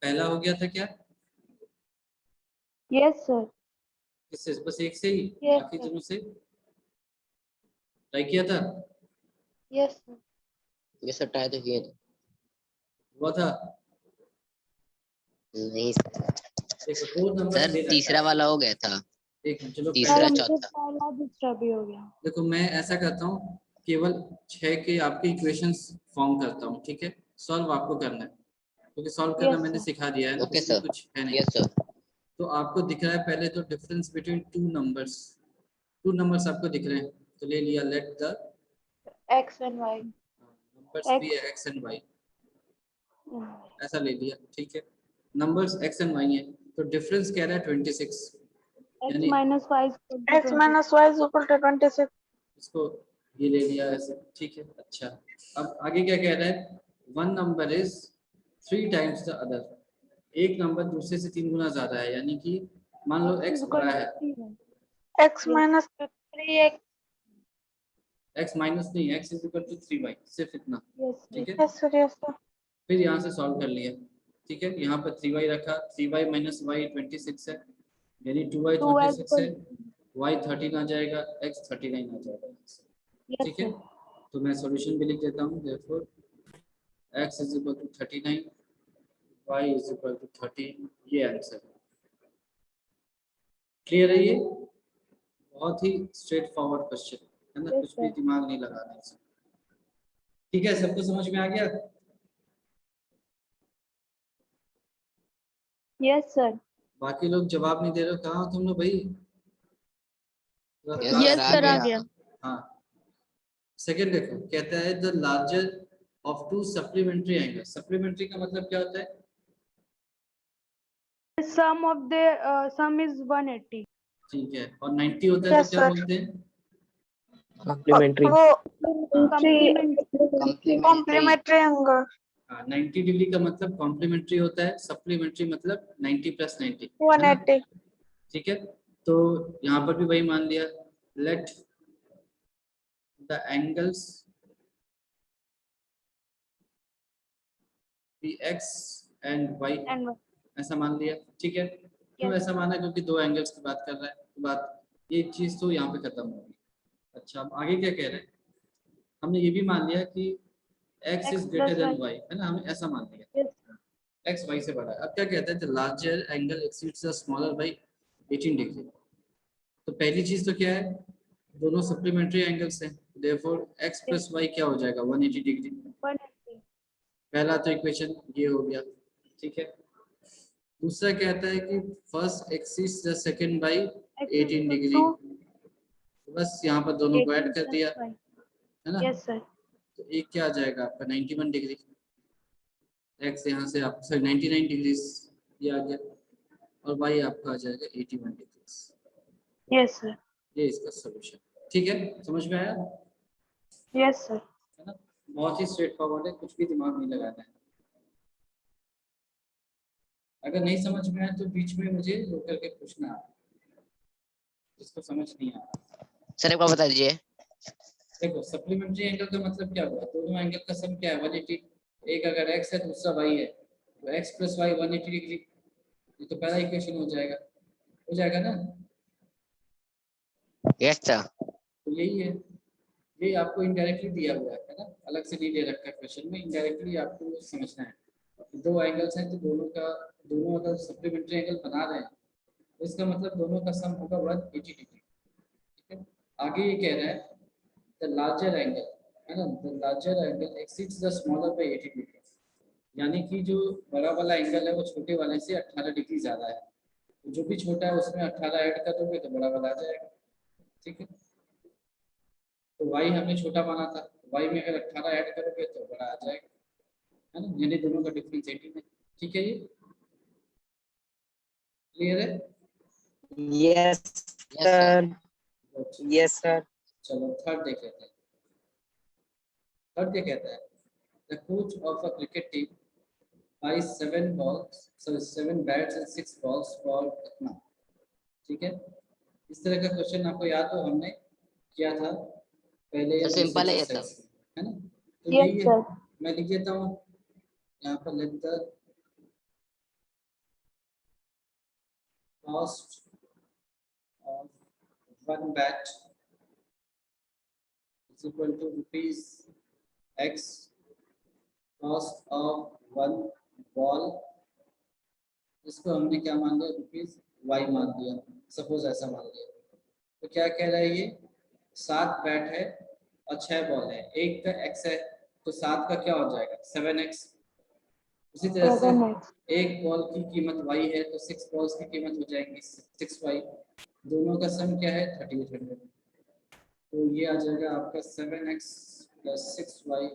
पहला हो गया था क्या? Yes sir. किससे? बस एक से ही? Yes, बाकी sir. दोनों से ट्राई किया था? Yes sir. ये सब ट्राई तो किए थे। हुआ था? नहीं सर, देखो 2 नंबर सर दे रखा तीसरा है। वाला हो गया था, एक चलो तीसरा पहले चौथा। पहला दूसरा भी हो गया। देखो मैं ऐसा करता हूँ, केवल 6 के आपके इक्वेशंस फॉर्म करता हूँ, ठीक है? सॉल्व आपको करना है, क्योंकि सॉल्व करना Yes, मैंने sir. सिखा दिया है ना, ओके इसमें सर, कुछ है नहीं। Yes sir. तो आपको दिख रहा है पहले तो डिफरेंस बिटवीन 2 नंबर्स आपको दिख रहे हैं, तो ले लिया let the X and Y. Numbers भी है x एंड y, ऐसा ले लिया, ठीक है? नंबर्स x एंड y है, तो डिफरेंस कह रहा है 26, X यानी minus Y is equal to 26. इसको ये ले लिया ऐसे, ठीक है? अच्छा, अब आगे क्या कह रहा है? One number is 3 times the other, एक नंबर दूसरे से 3 गुना ज्यादा है, यानी कि मान लो x बड़ा है, X minus 3x. x minus नहीं, x is equal to 3y, सिर्फ इतना, Yes, ठीक है? yes, sir. Yes, sir. फिर यहाँ से सॉल्व कर लिया, ठीक है? यहाँ पर 3y रखा, 3y माइनस y 26 है, यानी 2y 36 है, y 13 आ जाएगा, x 39 आ जाएगा, Yes, ठीक है? sir. तो मैं सॉल्यूशन भी लिख देता हूँ, therefore x is equal to 39, y is equal to 13, ये आंसर है। क्लियर है? ये बहुत ही स्ट्रेट फॉरवर्ड क्वेश्चन है ना, Yes, कुछ भी sir. दिमाग नहीं लगाना इसमें, ठीक है? सबको समझ में आ गया? Yes, sir. बाकी लोग जवाब नहीं दे रहे हो, कहाँ हो तुम लोग भाई? Yes, sir, आ गया। हाँ, सेकंड देखो, कहता है the larger of to supplementary angle. Supplementary का मतलब क्या होता है? Sum is 180. ठीक है, और 90 होता है तो क्या बोलते हैं? कॉम्प्लीमेंट्री। Complementary angle. हाँ, 90 डिग्री का मतलब कॉम्प्लीमेंट्री होता है, सप्लीमेंट्री मतलब 90 प्लस 90, 180. ठीक है? तो यहाँ पर भी वही मान लिया, let the angles be x and y, And ऐसा मान लिया, ठीक है? क्यों Yes. ऐसा माना? क्योंकि 2 एंगल्स की बात कर रहा है, तो बात ये चीज तो यहाँ पे खत्म होगी। अच्छा, अब आगे क्या कह रहे हैं? हमने ये भी मान लिया कि x is greater than y, है ना? हमने ऐसा मान लिया, Yes. x y से बड़ा है। अब क्या कहता है? The larger angle exceeds the smaller by 18 degree. तो पहली चीज तो क्या है? दोनों सप्लीमेंट्री एंगल्स हैं, देयरफॉर x प्लस y क्या हो जाएगा? 180 डिग्री। 180. पहला तो इक्वेशन ये हो गया, ठीक है? दूसरा कहता है कि first axis the second by 18 degree, बस यहाँ पर दोनों को ऐड कर दिया, है ना? Yes, sir. तो एक क्या आ जाएगा आपका? 91 डिग्री, x यहाँ से आप 99 डिग्री ये आ गया, और y आपका आ जाएगा 81 डिग्री। Yes, sir. ये इसका सॉल्यूशन, ठीक है? समझ में आया? Yes, sir. है ना? बहुत ही स्ट्रेट फॉरवर्ड है, कुछ भी दिमाग नहीं लगाना है। अगर नहीं समझ में आया तो बीच में मुझे रोक करके पूछना, जिसको समझ नहीं आया। सर एक बार बता दीजिए। देखो सप्लीमेंट्री एंगल का मतलब क्या हुआ? दोनों एंगल का सम क्या है? 180। एक अगर x है दूसरा y है, तो x प्लस वाई 180 डिग्री, ये तो पहला इक्वेशन हो जाएगा ना? Yes sir. तो यही है, ये आपको इनडायरेक्टली दिया हुआ है ना, अलग से नहीं दे रखा है क्वेश्चन में, इनडायरेक्टली आपको समझना है। दो एंगल्स हैं तो दोनों अगर सप्लीमेंट्री एंगल बना रहे हैं तो इसका मतलब दोनों का सम होगा 180 डिग्री, ठीक है? आगे ये कह रहा है द लार्जर एंगल, है ना, the larger angle exceeds the smaller by 80 degree, यानी कि जो बड़ा वाला एंगल है वो छोटे वाले से 18 डिग्री ज्यादा है, तो जो भी छोटा है उसमें 18 ऐड कर दोगे तो बड़ा वाला आ जाएगा, ठीक है? तो y हमने छोटा माना था, y में अगर 18 ऐड करोगे तो बड़ा आ जाएगा, है ना? यानी दोनों का डिफरेंस 18 है, ठीक है? ये क्लियर है? Yes sir. Yes sir. चलो थर्ड देख लेते हैं। थर्ड क्या कहता है? The coach of a cricket team buys 7 bats and 6 balls for इतना, ठीक है? इस तरह का क्वेश्चन आपको याद हो, हमने किया था पहले या सिंपल है ये तो, है ना? तो Yes, यही sir. मैं लिख देता हूँ यहाँ पर, let the cost of one bat is equal to rupees x, cost of one ball, इसको हमने क्या मान लिया, रुपीज वाई मान लिया, सपोज ऐसा मान लिया। तो क्या कह रहा है ये, 7 बैट है और 6 बॉल है, एक का x है तो 7 का क्या हो जाएगा 7x। उसी तरह से 7x. एक बॉल की कीमत y है तो 6 बॉल्स की कीमत हो जाएगी 6y, दोनों का सम क्या है 3800। तो ये आ जाएगा आपका 7x + 6y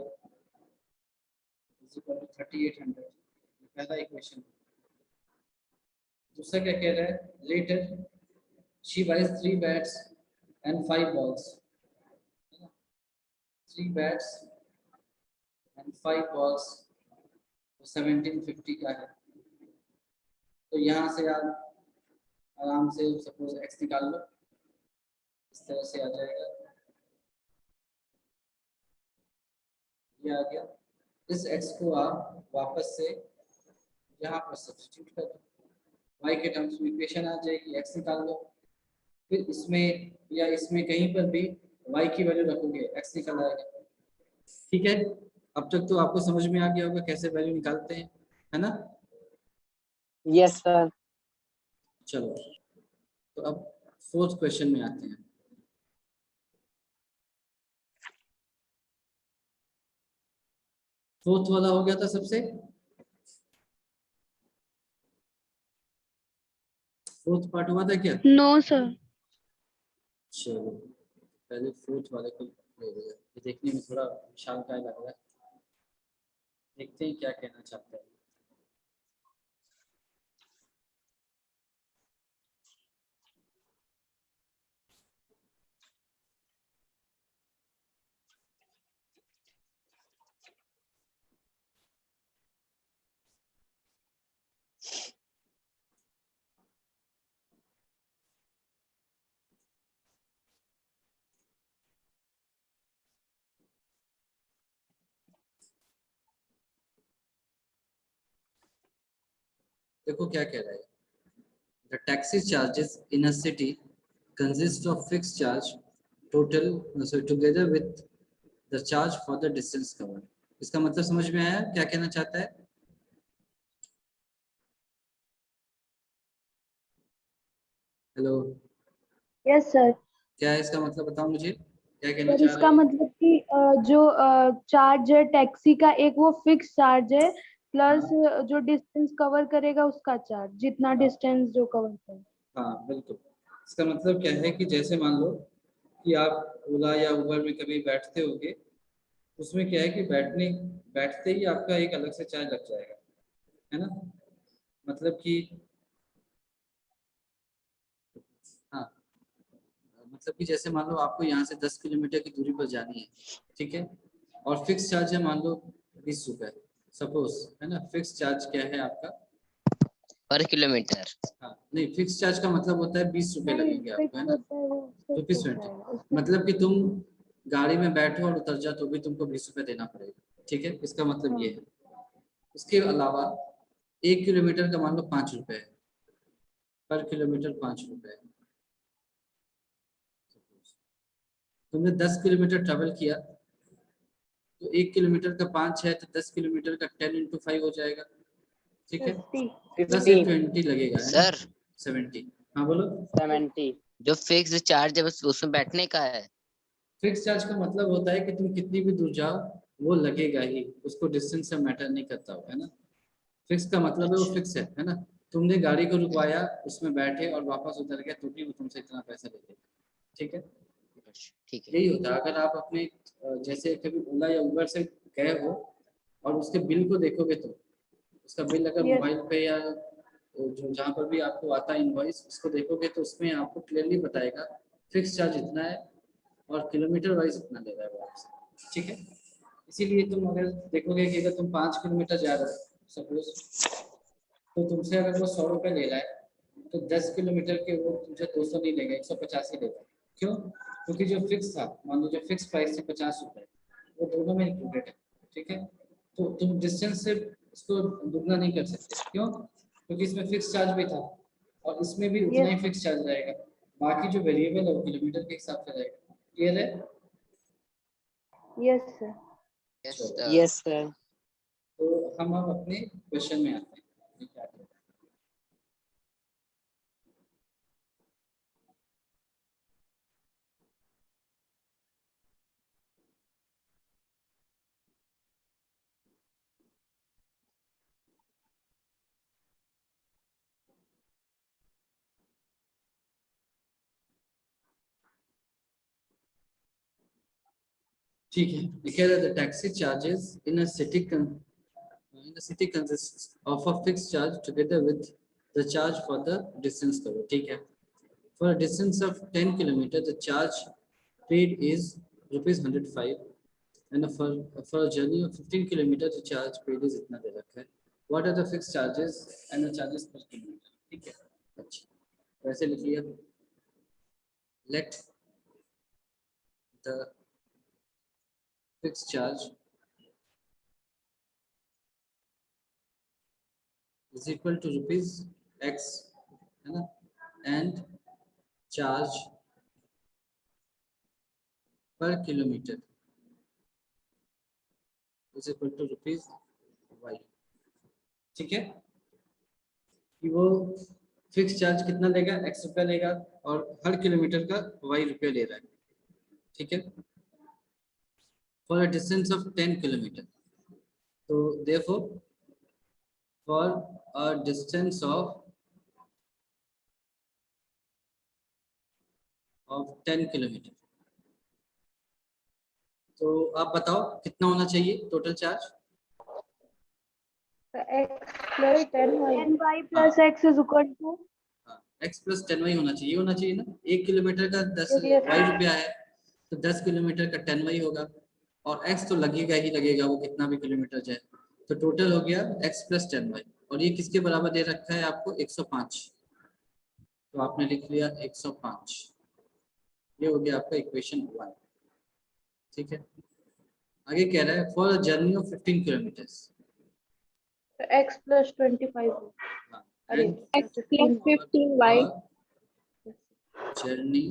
= 3800, पहला इक्वेशन। दूसरा क्या कह रहा है, letter she buys 3 bats and 5 balls, 3 bats and 5 balls, 1750 का है। तो यहाँ से आप आराम से सपोज x निकाल लो, इस तरह से आ जाएगा, ये आ गया। इस x को आप वापस से यहाँ पर सब्स्टिट्यूट कर दो, y के टर्म्स में इक्वेशन आ जाएगी, x निकाल लो, फिर इसमें या इसमें कहीं पर भी y की वैल्यू रखोगे x निकल आएगा। ठीक है, अब तक तो आपको समझ में आ गया होगा कैसे वैल्यू निकालते हैं, है ना? Yes, sir. चलो, तो अब 4th क्वेश्चन में आते हैं। फोर्थ वाला हो गया था सबसे, फोर्थ पार्ट हुआ था क्या? No, sir. चलो पहले फोर्थ वाले को ले लिया, ये देखने में थोड़ा विशालकाय लग रहा है, देखते हैं क्या कहना चाहता है। देखो क्या कह रहा है, the taxi charges in a city consist of fixed charge total together with the charge for the distance covered. इसका मतलब समझ में आया क्या कहना चाहता है? Hello, Yes, sir. क्या है इसका मतलब, बताओ मुझे क्या कहना सर चाह इसका रहे हैं? मतलब कि जो चार्ज है टैक्सी का, एक वो फिक्स चार्ज है, प्लस जो डिस्टेंस कवर करेगा उसका चार्ज, जितना डिस्टेंस जो कवर करे। हाँ बिल्कुल, इसका मतलब क्या है कि जैसे मान लो कि आप ओला या उबर में कभी बैठते होगे, उसमें क्या है कि बैठते ही आपका एक अलग से चार्ज लग जाएगा, है ना? मतलब कि हाँ, मतलब कि जैसे मान लो आपको यहाँ से 10 किलोमीटर की दूरी पर जानी है, ठीक है, और फिक्स चार्ज है मान लो 20 रुपए सपोज, है ना? फिक्स चार्ज क्या है आपका पर किलोमीटर? हाँ नहीं, फिक्स चार्ज का मतलब होता है 20 रुपए नहीं, लगेंगे आपको, है फिक्स ना? होता है वो, रुपीज फिक्स होता 20, है उसमें। मतलब कि तुम गाड़ी में बैठो और उतर जाओ तो भी तुमको 20 रुपए देना पड़ेगा, ठीक है, इसका मतलब ये है। उसके अलावा 1 किलोमीटर का मान लो 5 रुपए है, पर किलोमीटर 5 रुपए है। तुमने 10 किलोमीटर ट्रेवल किया तो 1 किलोमीटर का 5 है तो 10 किलोमीटर का 10 × 5 हो जाएगा, ठीक है, 50. प्लस 20 लगेगा, है ना? सर 70। हाँ बोलो। 70. जो फिक्स चार्ज है बस उसमें बैठने का है। फिक्स चार्ज का मतलब होता है कि तुम कितनी भी दूर जाओ वो लगेगा ही, उसको डिस्टेंस से मैटर नहीं करता हो, है ना? फिक्स का मतलब है वो फिक्स है ना? तुमने गाड़ी को रुकवाया, उसमें बैठे और वापस उतर गया तो भी वो तुमसे इतना पैसा ले लेगा, ठीक है? ठीक है। यही होता है। अगर आप अपने जैसे कभी ओला या उबर से गए हो और उसके बिल को देखोगे तो उसका बिल अगर Yes. मोबाइल पे या जो जहाँ पर भी आपको आता है इनवॉइस, उसको देखोगे तो उसमें आपको क्लियरली बताएगा फिक्स चार्ज इतना है और किलोमीटर वाइज इतना ले रहा है वो आपसे, ठीक है? इसीलिए तुम अगर देखोगे कि अगर तुम 5 किलोमीटर जा रहे हो सपोज, तो तुमसे अगर वो 100 रुपये ले रहा है तो 10 किलोमीटर के वो तुमसे 200 नहीं लेगा, 185 लेगा। क्यों? क्योंकि जो फिक्स था, मान लो जो फिक्स प्राइस थी 50 रुपये, वो दोनों में इंक्लूडेड है, ठीक है? तो तुम डिस्टेंस से इसको दुगना नहीं कर सकते, क्यों? क्योंकि इसमें फिक्स चार्ज भी था, और इसमें भी उतना ही फिक्स चार्ज रहेगा, बाकी जो वेरिएबल है वो किलोमीटर के हिसाब से रहेगा। क्लियर है? Yes sir. यस चलो, सर। Yes, sir. तो हम अब अपने क्वेश्चन में आते हैं। क्या है? ठीक है, लिखा है the taxi charges in a city consists of a fixed charge together with the charge for the distance covered. ठीक है, for a distance of 10 kilometer the charge paid is rupees 105 and for a journey of 15 kilometer the charge paid is इतना दे रखा है। What are the fixed charges and the charges per kilometer? ठीक है, अच्छा वैसे लिख लिया। Let the fixed charge is equal to rupees x है ना, and charge per kilometer is equal to rupees y। ठीक है, कि वो फिक्स चार्ज कितना लेगा, x रुपया लेगा और हर किलोमीटर का y रुपया ले रहा है। ठीक है, for a distance of 10 kilometre, तो therefore for a distance of 10 kilometre, तो आप बताओ कितना होना चाहिए total charge? x plus 10y plus x is equal to x plus 10y होना चाहिए ना। 1 किलोमीटर का 10 Yes. y रुपया है, तो 10 किलोमीटर का 10y होगा, और x तो लगेगा ही लगेगा, वो कितना भी किलोमीटर जाए, तो टोटल हो गया x प्लस 10y। और ये किसके बराबर दे रखा है आपको? 105, तो आपने लिख लिया 105। ये हो गया आपका इक्वेशन 1। ठीक है, आगे कह रहा है for a journey of 15 kilometres, x plus 25 अरे and x plus 15y journey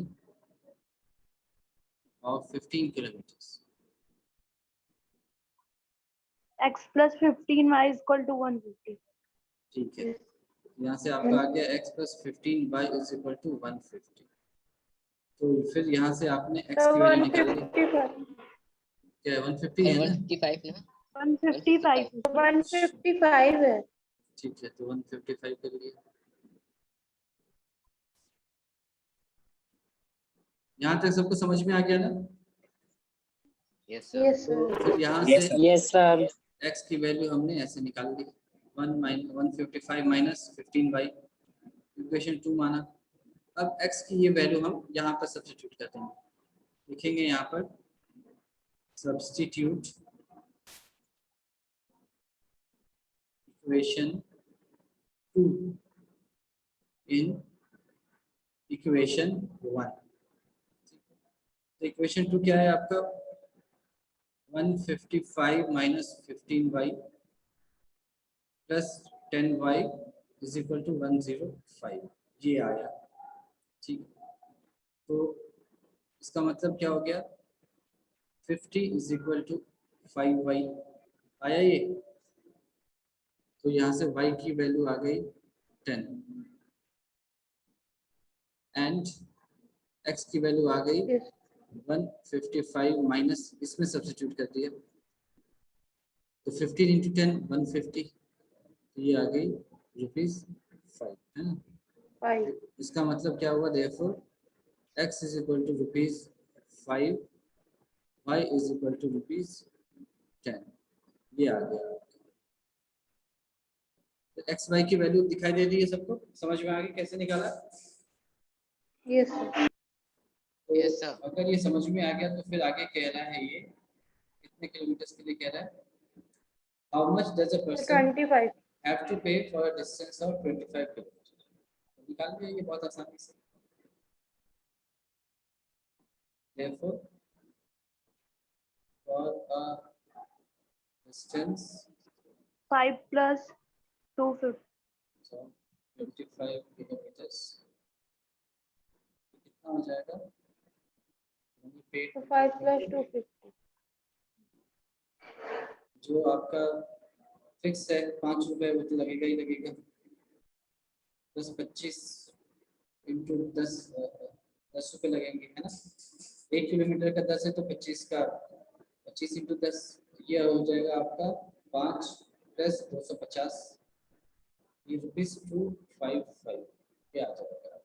of 15 kilometers, x plus 15y is equal to 150। ठीक है, यहाँ से आपका आ गया x plus 15y is equal to 150। तो फिर यहाँ से आपने x की वैल्यू निकाल ली, क्या है 150 है ना? 155 ना? 155 है। ठीक है, तो 155 कर लिया। यहाँ तक सबको समझ में आ गया ना? Yes sir. यस तो सर। फिर यहाँ से Yes, sir. x की वैल्यू हमने ऐसे निकाल ली, 155 माइनस 15y, इक्वेशन 2 माना। अब x की ये वैल्यू हम यहाँ पर सब्स्टिट्यूट करते हैं, लिखेंगे यहाँ पर सब्स्टिट्यूट इक्वेशन 2 इन इक्वेशन 1। तो इक्वेशन 2 क्या है आपका? 155 minus 15y plus 10y is equal to 105, ये आया। ठीक, तो इसका मतलब क्या हो गया? 50 इज इक्वल टू 5y आया ये, तो यहाँ से y की वैल्यू आ गई 10 एंड x की वैल्यू आ गई 155 माइनस इसमें सब्स्टिट्यूट कर दिया, तो 15 इंटू 10 150, तो ये आ गई ₹5 है ना। 5 इसका मतलब क्या हुआ? Therefore x is equal to ₹5, y is equal to ₹10, ये आ गया। तो x y की वैल्यू दिखाई दे रही है सबको? समझ में आ गई कैसे निकाला? Yes sir. तो Yes, sir. अगर ये समझ में आ गया तो फिर आगे कह रहा है ये कितने किलोमीटर के लिए कह रहा है? How much does a person 25 have to pay for a distance of 25 kilometers? तो निकाल लिया ये बहुत आसानी से। Therefore, for a distance 5 plus 250 so 25 kilometres कितना हो जाएगा? तो 5 + 250 जो आपका फिक्स है 5 रुपए वो तो लगेगा ही लगेगा, बस 25 इंटू 10 रुपए लगेंगे, है ना। 1 किलोमीटर का 10 है तो 25 का 25 इंटू 10, ये हो जाएगा आपका 5 + 250, ये ₹255 ये आ जाएगा,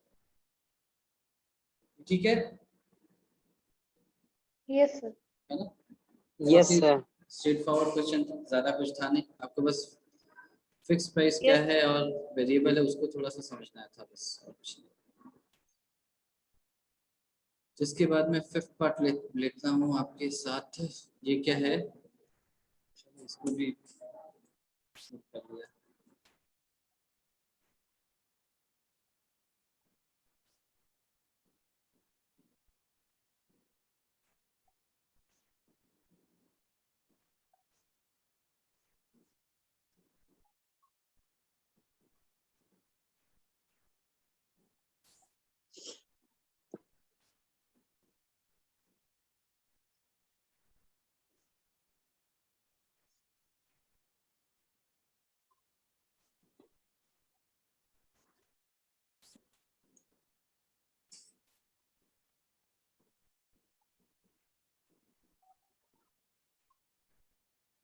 ठीक है यस सर। है ना। Yes sir. Straight forward question था, ज्यादा कुछ था नहीं, आपको बस फिक्स प्राइस क्या Yes. है और वेरिएबल है उसको थोड़ा सा समझना था बस, और कुछ नहीं। जिसके बाद मैं फिफ्थ पार्ट लेता हूँ आपके साथ, ये क्या है, इसको भी कर लिया।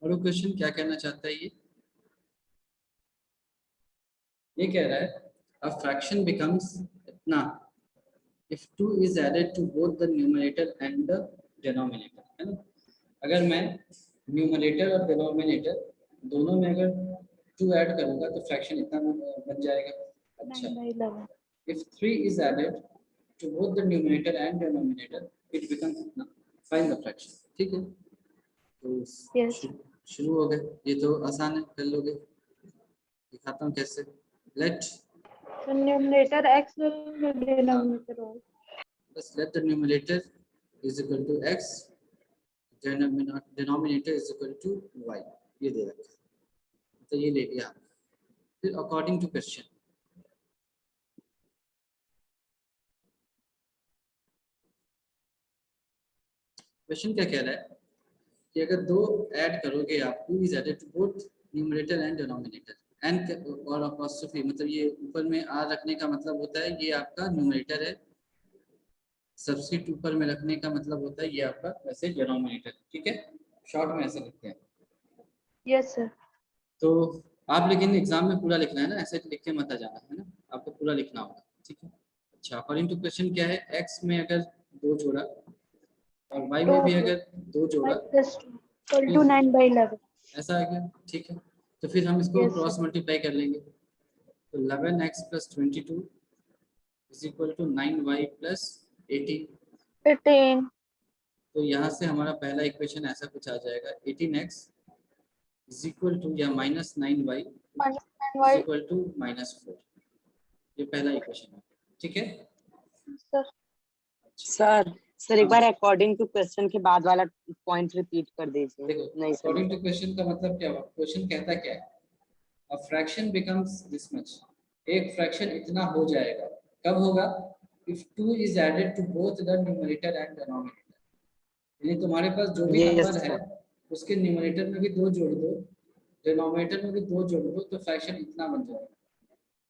और वो क्वेश्चन क्या कहना चाहता है, ये कह रहा है अ फ्रैक्शन बिकम्स इतना if 2 is added to both the numerator and the denominator, है ना। अगर मैं न्यूमरेटर और डिनोमिनेटर दोनों में अगर 2 ऐड करूंगा तो फ्रैक्शन इतना बन जाएगा। अच्छा, 9/11 if 3 is added to both the numerator and denominator it becomes इतना, find the fraction, ठीक है। तो Yes. शुरू हो गए, ये तो आसान है, कर लोगे, दिखाता हूँ कैसे। Let So numerator x will denominator y. बस let the numerator is equal to x, denominator is equal to y, ये दे रखा है, तो ये ले लिया। फिर अकॉर्डिंग टू क्वेश्चन, क्वेश्चन क्या कह रहा है कि अगर दो ऐड करोगे आप, 2 is added to both numerator and denominator, and और apostrophe मतलब ये ऊपर में r रखने का मतलब होता है ये आपका न्यूमरेटर है, सब्स्टिट्यूट ऊपर में रखने का मतलब होता है ये आपका वैसे डिनोमिनेटर, ठीक है, शॉर्ट में ऐसे लिखते हैं। Yes sir. तो आप लेकिन एग्जाम में पूरा लिखना है ना, ऐसे लिख के मत आ जाना, है ना, आपको पूरा लिखना होगा, ठीक है। अच्छा, अकॉर्डिंग टू क्वेश्चन क्या है, x में अगर 2 जोड़ा और y में भी अगर 2 जोड़ा 5 + 2 equal to 9/11. ऐसा आ गया, ठीक है। तो फिर हम इसको Yes, क्रॉस sir. मल्टीप्लाई कर लेंगे, तो 11x + 22 is equal to 9y + 18। 18. तो यहाँ से हमारा पहला इक्वेशन ऐसा कुछ आ जाएगा, 18x इज इक्वल टू या -9y -9y. Is equal to -4, ये पहला इक्वेशन है, ठीक है। Sir. सर सर एक बार अकॉर्डिंग टू क्वेश्चन के बाद वाला पॉइंट रिपीट कर दीजिए। देखो, नहीं अकॉर्डिंग समझा। टू क्वेश्चन का मतलब क्या हुआ, क्वेश्चन कहता क्या है, a fraction becomes this much, एक फ्रैक्शन इतना हो जाएगा, कब होगा, if 2 is added to both the numerator and denominator, यानी तुम्हारे पास जो भी यस नंबर है सर। उसके न्यूमरेटर में भी 2 जोड़ दो, डिनोमिनेटर में भी 2 जोड़ दो, तो फ्रैक्शन इतना बन जाएगा।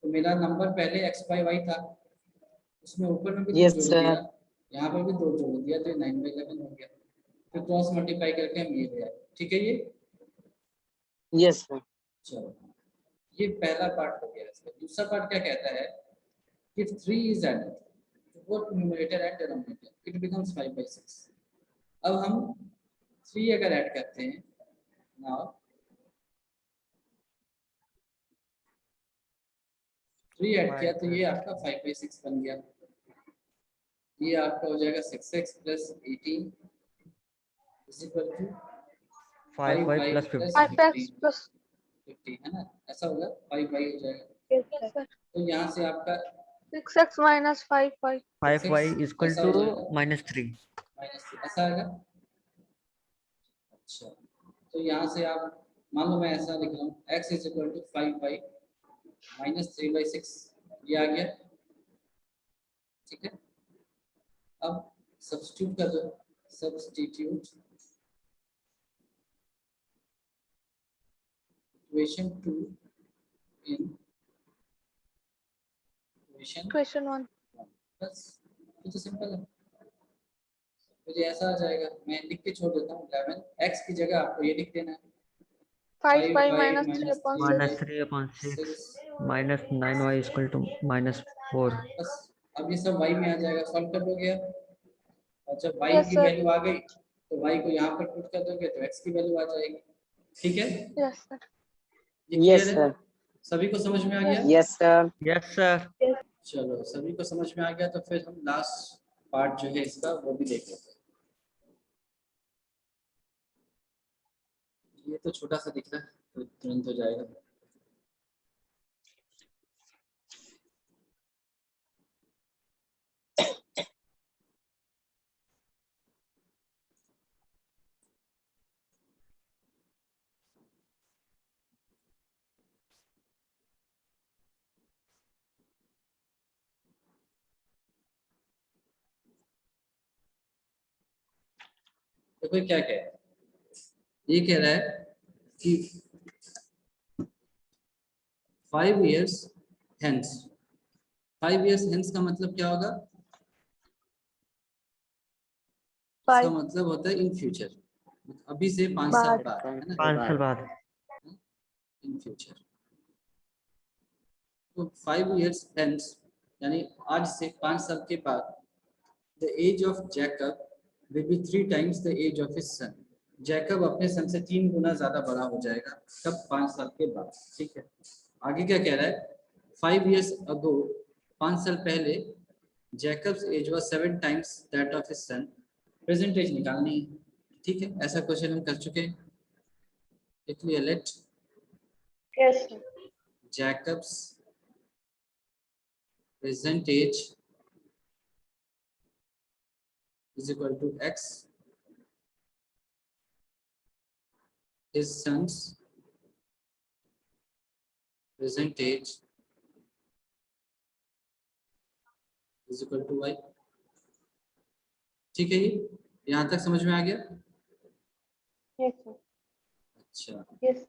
तो मेरा नंबर पहले x/y था, उसमें ऊपर में भी 2 यस जोड़ सर। दिया, यहाँ पर भी 2 जोड़ दिया, तो 9/11 हो गया। फिर क्रॉस मल्टीप्लाई करके हम ये ले आए, ठीक है। ये यस सर। चलो, ये पहला पार्ट हो गया। इसका दूसरा पार्ट क्या कहता है, if 3 is added to both numerator and denominator it becomes 5/6। अब हम 3 अगर ऐड करते हैं, नाउ 3 ऐड किया तो ये आपका 5/6 बन गया, ये आपका हो जाएगा 6x + 18 is equal to 5y 5y + + 5x 15, plus. 15 है ना, ऐसा होगा, 5y हो जाएगा। Yes sir. तो यहाँ से आपका 6x minus 5y. 5y 6 is equal ऐसा हो to जाएगा, -3। -3 ऐसा आएगा। अच्छा, तो यहाँ से आप मान लो मैं ऐसा लिख रहा हूँ, x is equal to 5y -3/6 ये आ गया, ठीक है। अब सब्स्टिट्यूट कर दो, substitute equation 2 in equation question 1 बस, ये तो सिंपल है। मुझे ऐसा आ जाएगा, मैं लिख के छोड़ देता हूँ 11, x की जगह आपको ये लिख देना है 5 y minus minus 3 upon 6 minus 3/6 minus 9y equal to -4। बस। अब ये सब y में आ जाएगा, सॉल्व कर दोगे आप, और जब y Yes, की sir. वैल्यू आ गई तो y को यहाँ पर पुट कर दोगे तो x की वैल्यू आ जाएगी, ठीक है। yes sir ये Yes, क्लियर है, sir. सभी को समझ में आ गया? Yes, sir. Yes sir. चलो सभी को समझ में आ गया, तो फिर हम लास्ट पार्ट जो है इसका वो भी देख लेते हैं। ये तो छोटा सा दिख रहा है तो तुरंत हो जाएगा। देखो क्या कह रहा है, ये कह रहा है कि 5 years hence, 5 years hence का मतलब क्या होगा? इसका 5 मतलब होता है इन फ्यूचर, अभी से 5 साल बाद। बाद, है ना, 5 साल बाद। In future. तो 5 years hence यानी आज से 5 साल के बाद, the age of Jacob will be 3 times the age of his son. Jacob अपने सन से 3 गुना ज्यादा बड़ा हो जाएगा, तब 5 साल के बाद, ठीक है। आगे क्या कह रहा है, 5 years ago, 5 साल पहले, Jacob's age was 7 times that of his son. Present age निकालनी है, ठीक है। ऐसा क्वेश्चन हम कर चुके हैं, इसलिए let yes sir Jacob's present age is equal to x, his son's present age is equal to y, ठीक है। ये यहाँ तक समझ में आ गया? yes sir अच्छा, yes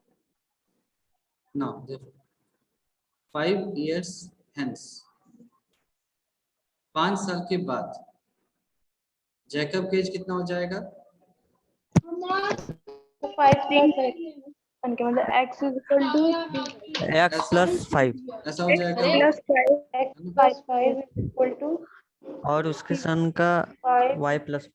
now देखो 5 years hence, 5 साल के बाद जैकब का एज कितना हो जाएगा? तो 5 plus x उनके मतलब x is equal to x plus 5 ऐसा हो जाएगा, plus 5 x plus 5 is equal to और उसके सन का 5 y प्लस।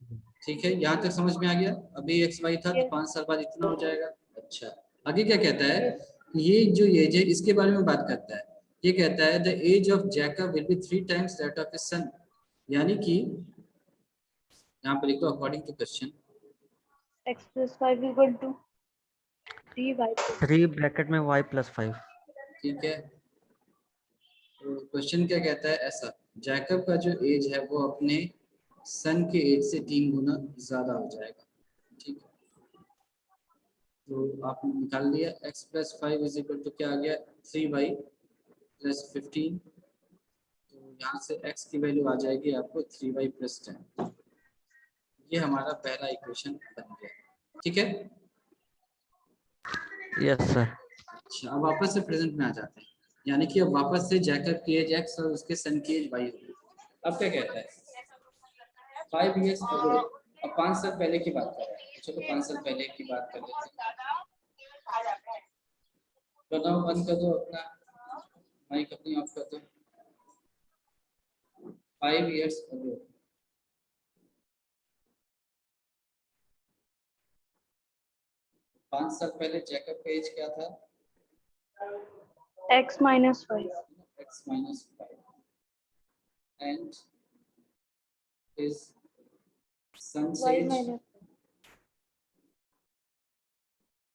ठीक है। यहाँ तक समझ में आ गया? अभी एक्स वाई था तो Yes. 5 साल बाद इतना हो जाएगा। अच्छा, आगे क्या कहता है, ये जो एज है इसके बारे में बात करता है। ये कहता है the age of Jacob will be 3 times that of his son, यानी कि यहाँ पर लिखो according to question x plus 5 is equal to 3y 3 bracket में y प्लस 5। ठीक है। तो क्वेश्चन क्या कहता है, ऐसा जैकब का जो एज है वो अपने सन के एज से 3 गुना ज्यादा हो जाएगा, ठीक है। तो आपने निकाल लिया x plus 5 is equal to क्या आ गया, 3y प्लस 15। तो यहाँ से x की वैल्यू आ जाएगी आपको 3y प्लस 10। ये हमारा पहला इक्वेशन बन गया, ठीक है। Yes sir. अच्छा, अब वापस से प्रेजेंट में आ जाते हैं, यानी कि अब वापस से जैकब की एज x और उसके सन की एज y होगी। अब क्या कहता है, 5 years ago, अब 5 साल पहले की बात कर रहे हैं। चलो 5 साल पहले की बात कर लेते हैं। प्रोनाउन बंद कर दो अपना, माइक अपनी ऑफ कर दो। 5 years ago, पांच साल पहले जैकब का एज क्या था, x minus 5 x minus 5 and his son's y age minus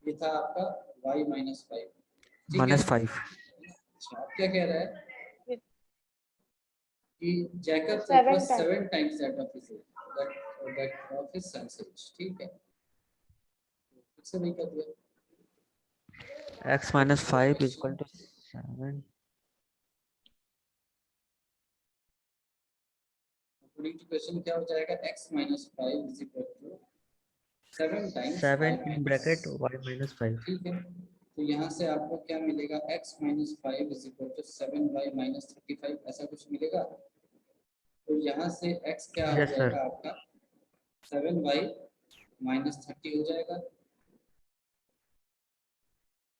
ये था आपका y minus 5, -5। अच्छा, अब क्या कह रहा है कि Jacob Seven was times. 7 times that of his age, that of his son's age, ठीक है। फिर से वही कर दिया, x -5 equal to 7 according to question क्या हो जाएगा, x minus 5 is equal to 7 times 7 y in bracket y minus 5. ठीक है, तो यहाँ से आपको क्या मिलेगा, x minus 5 is equal to 7y minus 35, ऐसा कुछ मिलेगा। तो यहाँ से x क्या हो Yes, sir. जाएगा आपका 7y minus 30 हो जाएगा।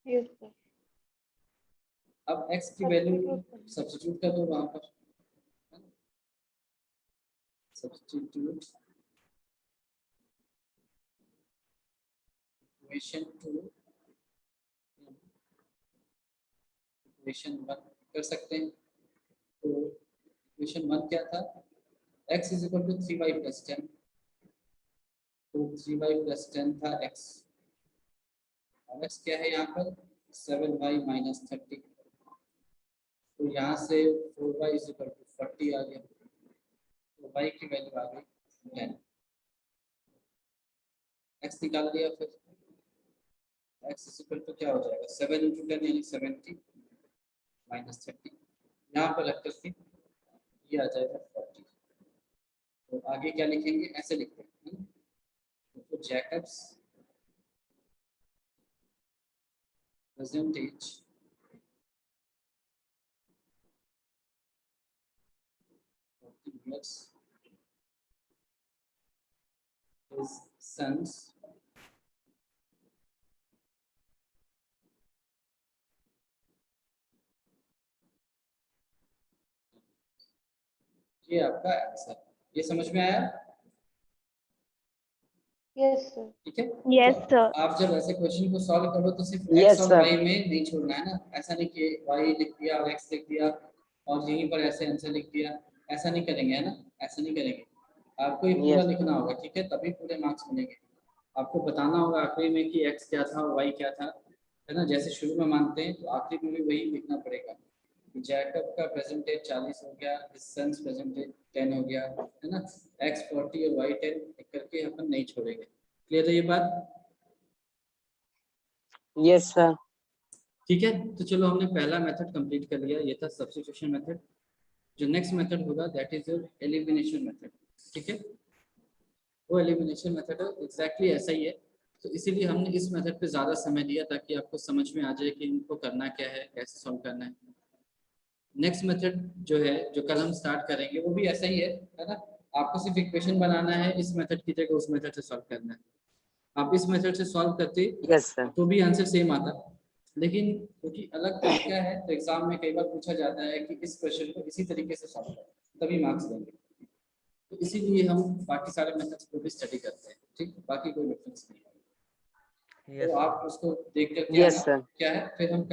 Yes, sir. अब x की वैल्यू सब्स्टिट्यूट कर दो वहां पर, सब्स्टिट्यूट इक्वेशन 2 इक्वेशन 1 कर सकते हैं। तो इक्वेशन 1 क्या था, x is equal to 3y plus 10, तो 3y प्लस 10 था x, अब x क्या है यहाँ पर 7y माइनस 30, तो यहाँ से 4y इज इक्वल टू 40 आ गया, तो y की वैल्यू आ गई 10, x निकाल दिया, फिर x इज इक्वल टू क्या हो जाएगा 7 इंटू 10 यानी 70 माइनस 30, यहाँ पर रख करके ये आ जाएगा 40। तो आगे क्या लिखेंगे, ऐसे लिखते हैं, तो जैकब्स परसेंटेज his sons ये आपका आंसर, ये समझ में आया, Yes, sir. ठीक है। Yes, तो sir. आप जब ऐसे क्वेश्चन को सॉल्व करो तो सिर्फ Yes, x और sir. y में नहीं छोड़ना है ना, ऐसा नहीं कि y लिख दिया और x लिख दिया और यहीं पर ऐसे आंसर लिख दिया, ऐसा नहीं करेंगे, है ना, ऐसा नहीं करेंगे, आपको ये पूरा Yes. लिखना होगा, ठीक है, तभी पूरे मार्क्स मिलेंगे। आपको बताना होगा आखिरी में कि x क्या था और y क्या था, है ना, जैसे शुरू में मानते हैं तो आखिरी में भी वही लिखना पड़ेगा। जैकब का परसेंटेज 40 हो गया, सन्स परसेंटेज 10 हो गया, है ना, x 40 और y 10 करके अपन नहीं छोड़ेंगे। क्लियर है ये बात, Yes, sir. ठीक है। तो चलो हमने पहला मेथड कंप्लीट कर लिया, ये था सब्स्टिट्यूशन मेथड। जो नेक्स्ट मेथड होगा that is your elimination method, ठीक है, वो एलिमिनेशन मेथड एग्जैक्टली ऐसा ही है, तो इसीलिए हमने इस मेथड पे ज़्यादा समय दिया ताकि आपको समझ में आ जाए कि इनको करना क्या है, कैसे सॉल्व करना है। नेक्स्ट मेथड जो है, जो कल हम स्टार्ट करेंगे, वो भी ऐसा ही है ना, आपको सिर्फ इक्वेशन बनाना है, इस मेथड की जगह उस मेथड से सॉल्व करना है। आप इस मेथड से सॉल्व करते Yes, sir. तो भी आंसर सेम आता, लेकिन क्योंकि अलग तरीका है तो एग्जाम में कई बार पूछा जाता है कि इस क्वेश्चन को इसी तरीके से सॉल्व करें, तभी मार्क्स देंगे, तो इसीलिए हम बाकी सारे मेथड्स को भी स्टडी करते हैं, ठीक, बाकी कोई डिफरेंस नहीं है। Yes, तो sir. आप उसको देख कर Yes, sir. क्या है, फिर हम कल